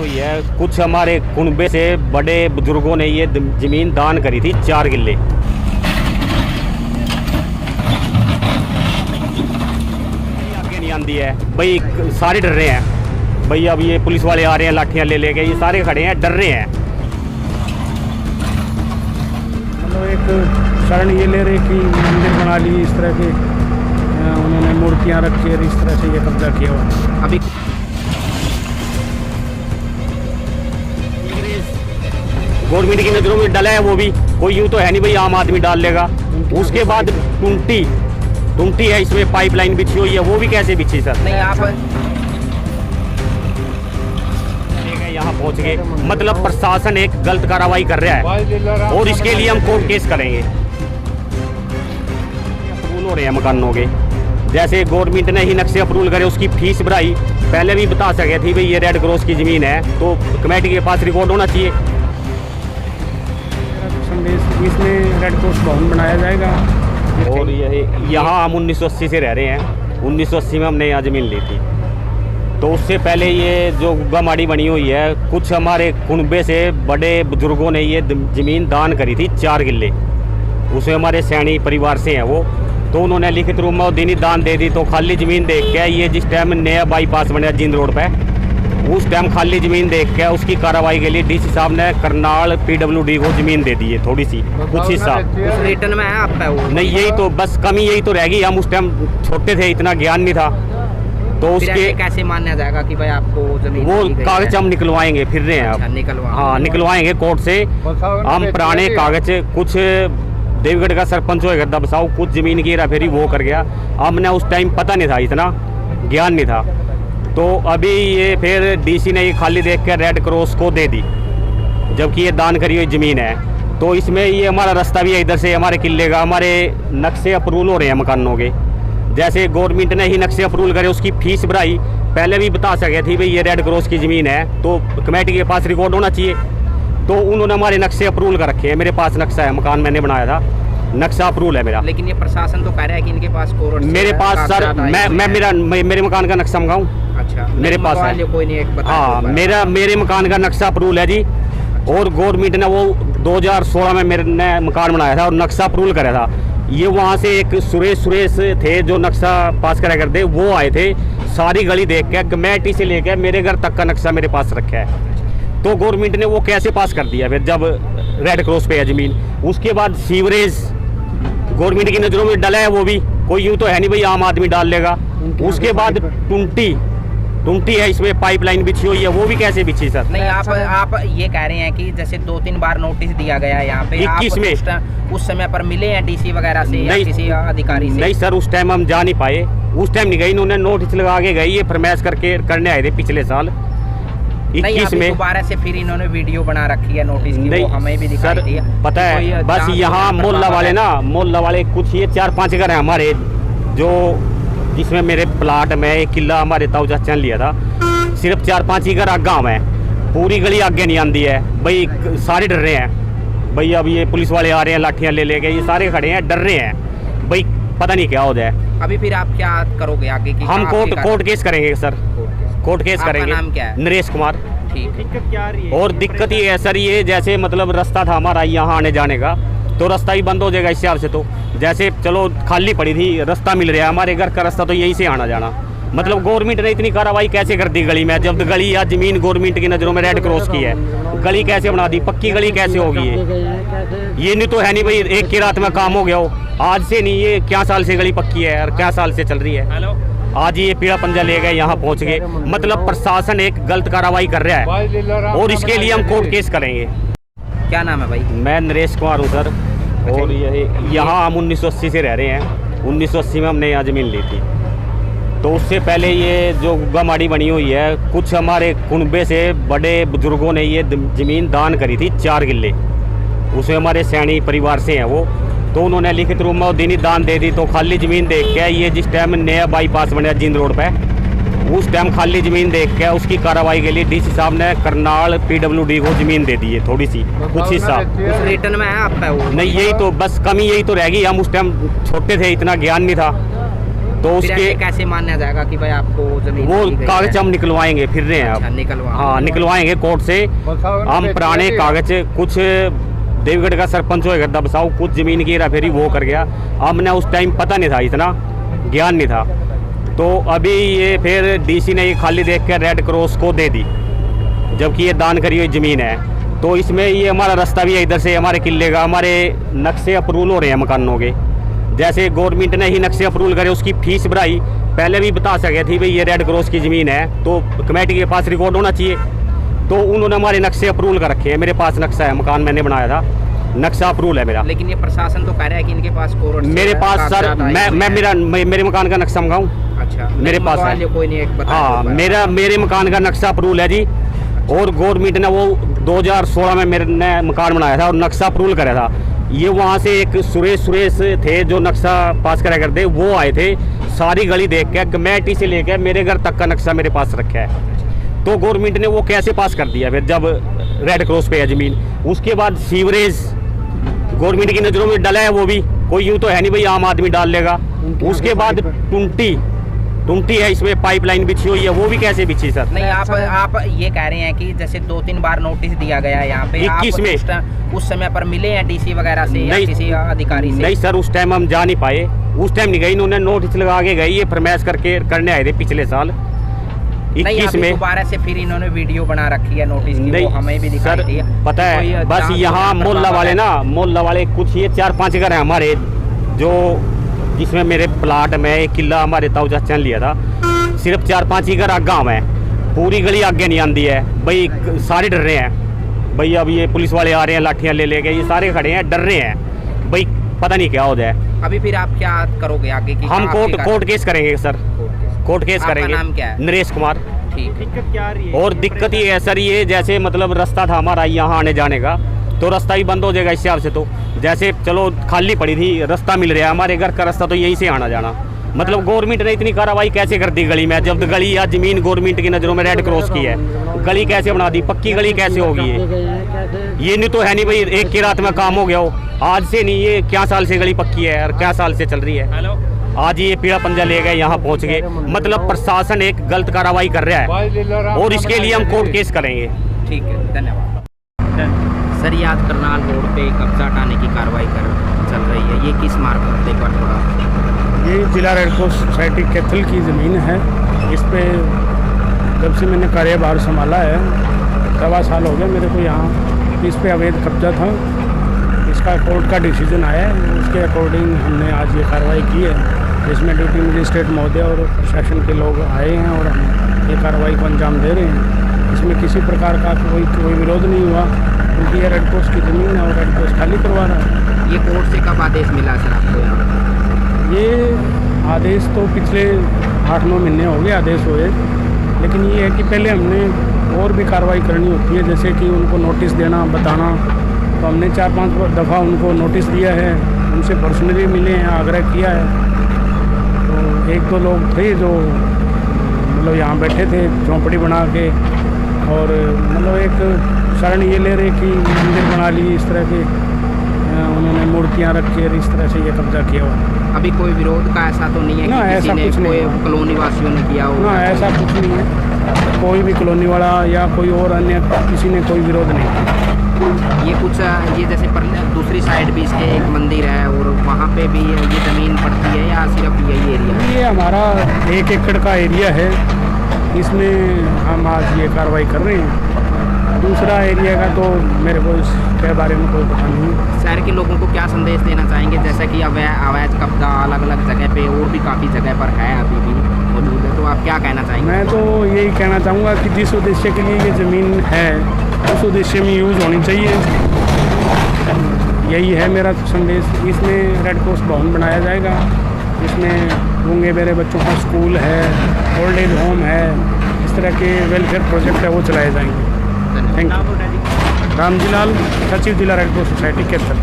हुई है। कुछ हमारे कुनबे से बड़े बुजुर्गों ने ये ज़मीन दान करी थी 4 किल्ले। आगे नहीं आती है भाई, सारे डर रहे हैं भाई। अब ये पुलिस वाले आ रहे हैं लाठियाँ ले लेके, ये सारे खड़े हैं, डर रहे हैं। मतलब एक शरण ये ले रहे कि मंदिर बना ली, इस तरह के उन्होंने मूर्तियाँ रखी है, इस तरह से ये कब्जा किया हुआ। अभी गवर्नमेंट की नज़रों में डला है वो भी, कोई यूँ तो है नहीं भाई आम आदमी डाल लेगा। उसके बाद टुंटी है, इसमें पाइपलाइन बिछी हुई है, वो भी कैसे बिछी सर? नहीं आप यहाँ पहुँच गए, मतलब प्रशासन एक गलत कार्रवाई कर रहा है और इसके लिए हम कोर्ट केस करेंगे। अप्रूवल हो रहे हैं मकानों के, जैसे गवर्नमेंट ने ही नक्शे अप्रूवल करे, उसकी फीस बढ़ाई। पहले भी बता सके थी भाई ये रेड क्रॉस की ज़मीन है, तो कमेटी के पास रिकॉर्ड होना चाहिए। इसमें रेड क्रॉस भवन बनाया जाएगा और यही यहाँ हम 1980 से रह रहे हैं। 1980 में हमने यहाँ ज़मीन ली थी, तो उससे पहले ये जो गमाड़ी बनी हुई है, कुछ हमारे कुनबे से बड़े बुजुर्गों ने ये ज़मीन दान करी थी 4 किल्ले। उसमें हमारे सैनी परिवार से हैं वो, तो उन्होंने लिखित रूप में देनी दान दे दी। तो खाली ज़मीन देख के ये जिस टाइम नया बाईपास बना जींद रोड पे, उस टाइम खाली ज़मीन देख के उसकी कार्रवाई के लिए डीसी साहब ने करनाल PWD को ज़मीन दे दी है, थोड़ी सी कुछ हिस्सा। उस रिटर्न में है आपका वो? नहीं, यही तो बस कमी यही तो रहेगी। हम उस टाइम छोटे थे, इतना ज्ञान नहीं था, तो उसके कैसे माना जाएगा कि भाई आपको जमीन वो कागज हम निकलवाएंगे, फिर रहे हैं अब। हाँ, निकलवाएंगे कोर्ट से हम पुराने कागज। कुछ देवगढ़ का सरपंच होगा दबसाओ, कुछ ज़मीन की हेरा फेरी वो कर गया। हमने उस टाइम पता नहीं था, इतना ज्ञान नहीं था। तो अभी ये फिर डीसी ने ये खाली देख कर रेड क्रॉस को दे दी, जबकि ये दान करी हुई ज़मीन है। तो इसमें ये हमारा रास्ता भी है इधर से, हमारे किले का, हमारे नक्शे अप्रूवल हो रहे हैं मकानों के। जैसे गवर्नमेंट ने ही नक्शे अप्रूवल करे, उसकी फीस बढ़ाई। पहले भी बता सके थी भाई ये रेड क्रॉस की ज़मीन है, तो कमेटी के पास रिकॉर्ड होना चाहिए। तो उन्होंने हमारे नक्शे अप्रूवल कर रखे हैं। मेरे पास नक्शा है, मकान मैंने बनाया था, नक्शा अप्रूवल है मेरा। लेकिन ये प्रशासन तो कह रहा है कि इनके पास कोर्ट मेरे पास सर, मेरे मकान का नक्शा मंगाऊँ? अच्छा, मेरे पास है कोई नहीं, एक हाँ, मेरे मकान का नक्शा अप्रूवल है जी। और गवर्नमेंट ने वो 2016 में मेरे ने मकान बनाया था और नक्शा अप्रूवल कराया था। ये वहाँ से एक सुरेश थे जो नक्शा पास करा करते, वो आए थे। सारी गली देख के कमेटी से लेकर मेरे घर तक का नक्शा मेरे पास रखा है। तो गवर्नमेंट ने वो कैसे पास कर दिया फिर, जब रेड क्रॉस पे है ज़मीन? उसके बाद सीवरेज गवर्नमेंट की नज़रों में डला है वो भी, कोई यूँ तो है नहीं भाई आम आदमी डाल लेगा। उसके बाद टुंटी है, इसमें पाइपलाइन बिछी हुई है, वो भी कैसे बिछी सर? नहीं आप ये कह रहे हैं कि जैसे 2-3 बार नोटिस दिया गया है यहाँ पे, 21 में उस समय पर मिले हैं डीसी वगैरह से या किसी अधिकारी से? नहीं सर, उस टाइम हम जा नहीं पाए, उस टाइम नहीं गई। इन्होंने नोटिस लगा के गई, ये फरमाइश करने आए थे पिछले साल 21 में। दोबारा से फिर इन्होंने वीडियो बना रखी है नोटिस की, वो हमें भी दिखाई दी है। पता है, बस यहाँ मोहल्ला वाले कुछ ये 4-5 घर हैं हमारे, जो जिसमें मेरे प्लाट में एक किला हमारे ताऊ चाचा ने लिया था। सिर्फ 4-5 ही घर गाँव है, पूरी गली आगे नहीं आती है भाई। सारे डर रहे हैं भाई। अब ये पुलिस वाले आ रहे हैं लाठियाँ ले लेके, ये सारे खड़े हैं, डर रहे हैं भाई, पता नहीं क्या हो जाए। अभी फिर आप क्या करोगे आगे की? हम कोर्ट केस करेंगे सर, कोर्ट केस करेंगे। नाम क्या है? नरेश कुमार। ठीक। दिक्कत क्या आ रही है? और दिक्कत ये है सर, ये जैसे मतलब रास्ता था हमारा यहाँ आने जाने का, तो रास्ता ही बंद हो जाएगा इस हिसाब से। तो जैसे चलो खाली पड़ी थी, रास्ता मिल रहा है, हमारे घर का रास्ता तो यहीं से आना जाना। मतलब गवर्नमेंट ने इतनी कार्रवाई कैसे कर दी गली में, जब गली या ज़मीन गवर्नमेंट की नज़रों में रेड क्रॉस की है? गली कैसे बना दी? पक्की गली कैसे होगी ये नहीं तो है नहीं भाई एक की रात में काम हो गया हो। आज से नहीं, ये क्या साल से गली पक्की है और क्या साल से चल रही है। आज ये पीड़ा पंजा ले गए, यहाँ पहुँच गए। मतलब प्रशासन एक गलत कार्रवाई कर रहा है और इसके लिए हम कोर्ट केस करेंगे। क्या नाम है भाई? मैं नरेश कुमार हूँ सर। और यहाँ हम 1980 से रह रहे हैं। 1980 में हमने यहाँ ज़मीन ली थी, तो उससे पहले ये जो गमाड़ी बनी हुई है, कुछ हमारे कुनबे से बड़े बुजुर्गों ने ये ज़मीन दान करी थी 4 किल्ले। उसमें हमारे सैनी परिवार से हैं वो, तो उन्होंने लिखित रूप में देनी दान दे दी। तो खाली ज़मीन देख के ये जिस टाइम नया बाईपास बना जींद रोड पे, उस टाइम खाली ज़मीन देख के उसकी कार्रवाई के लिए डीसी साहब ने करनाल PWD को ज़मीन दे दी है, थोड़ी सी कुछ हिस्सा। उस रिटर्न में है आपका वो? नहीं, यही तो बस कमी यही तो रहेगी। हम उस टाइम छोटे थे, इतना ज्ञान नहीं था, तो फिर उसके ऐसे कैसे माना जाएगा कि भाई आपको जमीन वो दी गई कागज है? हम निकलवाएंगे, फिर रहे हैं अच्छा, अब। निकलवा हाँ, निकलवाएंगे कोर्ट से हम पुराने कागज। कुछ देवगढ़ का सरपंच होएगा दबसाओ, कुछ जमीन की हेरा फेरी वो कर गया। हमने उस टाइम पता नहीं था, इतना ज्ञान नहीं था। तो अभी ये फिर डीसी ने ये खाली देख कर रेड क्रॉस को दे दी, जबकि ये दान करी हुई ज़मीन है। तो इसमें ये हमारा रास्ता भी है, इधर से हमारे किले का हमारे नक्शे अप्रूवल हो रहे हैं मकानों के। जैसे गवर्नमेंट ने ही नक्शे अप्रूवल करे, उसकी फीस बढ़ाई। पहले भी बता सके थी भाई ये रेड क्रॉस की ज़मीन है, तो कमेटी के पास रिकॉर्ड होना चाहिए। तो उन्होंने हमारे नक्शे अप्रूवल कर रखे हैं। मेरे पास नक्शा है, मकान मैंने बनाया था, नक्शा अप्रूवल है मेरा। लेकिन ये प्रशासन तो कह रहा है कि इनके पास कोर्ट मेरे पास सर, मेरे मकान का नक्शा मंगाऊँ? अच्छा, मेरे पास है। कोई नहीं, एक बता हाँ, मेरे मकान का नक्शा अप्रूवल है जी। और गवर्नमेंट ने वो 2016 में मेरे ने मकान बनाया था और नक्शा अप्रूवल करा था। ये वहाँ से एक सुरेश थे जो नक्शा पास करा करते, वो आए थे। सारी गली देख के कमेटी से लेकर मेरे घर तक का नक्शा मेरे पास रखा है। तो गवर्नमेंट ने वो कैसे पास कर दिया फिर, जब रेड क्रॉस पे है ज़मीन। उसके बाद सीवरेज गवर्नमेंट की नज़रों में डला है, वो भी कोई यूँ तो है नहीं भाई आम आदमी डाल लेगा। उसके बाद टुंटी है, इसमें पाइपलाइन बिछी हुई है, वो भी कैसे बिछी सर? नहीं, आप ये कह रहे हैं कि जैसे 2-3 बार नोटिस दिया गया है यहाँ पे, 21 में उस समय पर मिले हैं डीसी वगैरह से या किसी अधिकारी से? नहीं सर, उस टाइम हम जा नहीं पाए। उस टाइम नहीं गए, इन्होंने नोटिस लगा के गई, ये फरमाइश करने आए थे पिछले साल 21 में। दोबारा से फिर इन्होंने वीडियो बना रखी है नोटिस की, वो हमें भी दिखाई सर, दी है। पता है बस यहाँ मोहल्ला वाले कुछ ये 4-5 घर हैं हमारे, जो जिसमें मेरे प्लाट में एक किला हमारे ताऊ चाचा ने लिया था। सिर्फ 4-5 ही घर गाँव है, पूरी गली आगे नहीं आती है भाई। सारे डर रहे हैं भाई, अब ये पुलिस वाले आ रहे हैं लाठियाँ ले लेके, ये सारे खड़े हैं डर रहे हैं भाई, पता नहीं क्या हो जाए। अभी फिर आप क्या करोगे आगे की? हम कोर्ट केस करेंगे सर, कोर्ट केस करेंगे। नाम क्या है? नरेश कुमार। ठीक। दिक्कत क्या आ रही है? और दिक्कत ये है सर, ये जैसे मतलब रास्ता था हमारा यहाँ आने जाने का, तो रास्ता ही बंद हो जाएगा इस हिसाब से। तो जैसे चलो खाली पड़ी थी, रास्ता मिल रहा है, हमारे घर का रास्ता तो यहीं से आना जाना। मतलब गवर्नमेंट ने इतनी कार्रवाई कैसे कर दी गली में, जब गली या ज़मीन गवर्नमेंट की नज़रों में रेड क्रॉस की है, गली कैसे बना दी? पक्की गली कैसे होगी ये नहीं तो है नहीं भाई एक की रात में काम हो गया हो। आज से नहीं, ये क्या साल से गली पक्की है और क्या साल से चल रही है। आज ये पीड़ा पंजा ले गए, यहाँ पहुँच गए। मतलब प्रशासन एक गलत कार्रवाई कर रहा है और इसके लिए हम कोर्ट केस करेंगे। ठीक है, धन्यवाद। सर, ये आज करनाल रोड पे कब्जा हटाने की कार्रवाई चल रही है, ये किस मार्ग पर? एक बार थोड़ा। ये जिला रेड क्रॉस सोसाइटी कैथल की ज़मीन है। इस पे जब से मैंने कार्यभार संभाला है, 1.25 साल हो गया मेरे को यहाँ। इस पे अवैध कब्जा था, इसका कोर्ट का डिसीजन आया है, उसके अकॉर्डिंग हमने आज ये कार्रवाई की है, जिसमें ड्यूटी मजिस्ट्रेट महोदय और प्रशासन के लोग आए हैं और हम ये कार्रवाई को अंजाम दे रहे हैं। इसमें किसी प्रकार का कोई विरोध नहीं हुआ, क्योंकि ये रेड क्रॉस की ज़मीन है और रेड क्रॉस खाली करवा रहा है। ये कोर्ट से कब आदेश मिला सर आपको यहाँ? ये आदेश तो पिछले 8-9 महीने हो गए आदेश हुए, लेकिन ये है कि पहले हमने और भी कार्रवाई करनी होती है, जैसे कि उनको नोटिस देना, बताना। तो हमने 4-5 दफ़ा उनको नोटिस दिया है, उनसे पर्सनली मिले हैं, आग्रह किया है। तो 1-2 लोग थे जो मतलब यहाँ बैठे थे झोंपड़ी बना के, और मतलब एक शरण ये ले रहे कि मंदिर बना ली, इस तरह के उन्होंने मूर्तियाँ रखी और इस तरह से ये कब्जा किया हुआ। अभी कोई विरोध का ऐसा तो नहीं है ना, कि ऐसा किसी कुछ ने, नहीं कोई कॉलोनी वासियों ने किया हो? ना, ऐसा कुछ नहीं है, कोई भी कॉलोनी वाला या कोई और अन्य किसी ने कोई विरोध नहीं किया। ये कुछ ये जैसे दूसरी साइड भी इसके एक मंदिर है और वहाँ पे भी ये ज़मीन पड़ती है या सिर्फ यही एरिया? ये हमारा 1 एकड़ का एरिया है, इसमें हम आज ये कार्रवाई कर रहे हैं। दूसरा एरिया का तो मेरे को इसके बारे में कोई पता नहीं। शहर के लोगों को क्या संदेश देना चाहेंगे, जैसा कि अवैध कब्जा अलग अलग जगह पे और भी काफ़ी जगह पर है, अभी भी मौजूद है, तो आप क्या कहना चाहेंगे? मैं तो यही कहना चाहूँगा कि जिस उद्देश्य के लिए ये ज़मीन है उस उद्देश्य में यूज़ होनी चाहिए, यही है मेरा संदेश। इसमें रेड क्रॉस भवन बनाया जाएगा, इसमें गूंगे बहरे बच्चों का स्कूल है, ओल्ड एज होम है, इस तरह के वेलफेयर प्रोजेक्ट है वो चलाए जाएंगे। Thank you. रामजी लाल, सचिव जिला रेड क्रॉस सोसाइटी कैथल।